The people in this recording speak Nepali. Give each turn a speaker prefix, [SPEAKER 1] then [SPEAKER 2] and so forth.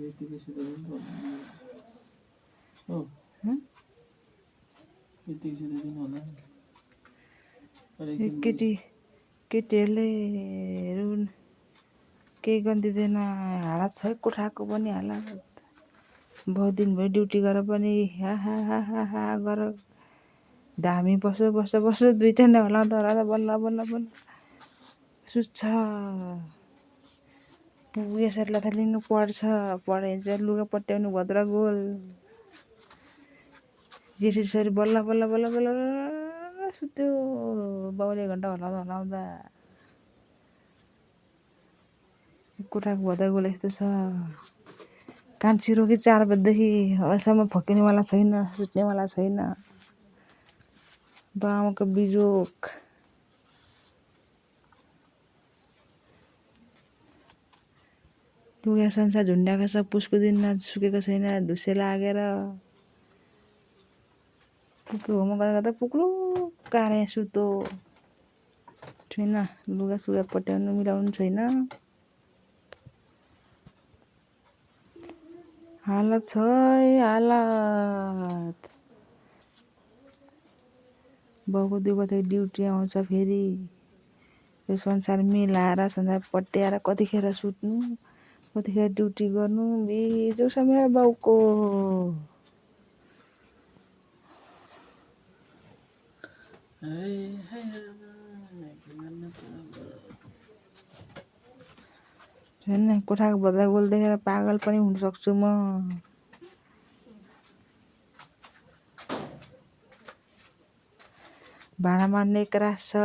[SPEAKER 1] यतिकै सुतेर पनि हो यतिकै सुतेर पनि होला
[SPEAKER 2] केटी केटीहरूले केही गरिदिँदैन हालत छ कोठाको पनि हालत बहुत दिन भयो ड्युटी गरेर पनि हा हा हा हा हा गर धामी बस्यो बस्यो बस्यो दुईटा नै हलाउँदा हलाउँदा बल्ल बल्ल बल्ल सुत्छ यसरी लथालिङ्ग पढ्छ पढाइन्छ लुगा पट्याउनु भद्र गोल यसरी बल्ल बल्ल बल्ल बल्ल सुत्यो बाउले घन्टा हलाउँदा हलाउँदा कोठाको भद्र गोल यस्तो छ कान्छी रोगी 4 बजेदेखि अहिलेसम्म फर्किनेवाला छैन सुत्नेवाला छैन बाउको बिजोक लुगा संसार झुन्ड्याएको छ पुसको दिन सुकेको छैन धुसे लागेर पुग्यो होमवर्क गर्दा गर्दा पुग्लो कारे सुतो छैन लुगा सुगा पट्याउनु मिलाउनु छैन हालत छ हालत बाउको 2 बजे ड्युटी आउँछ फेरि यो संसार मिलाएर संसार पट्याएर कतिखेर सुत्नु कतिखेर ड्युटी गर्नु बिजोग छ मेरो बाउको छैन कोठाको भद्र गोल देखेर पागल पनि हुन सक्छु म भाँडा मान्ने क्रास छ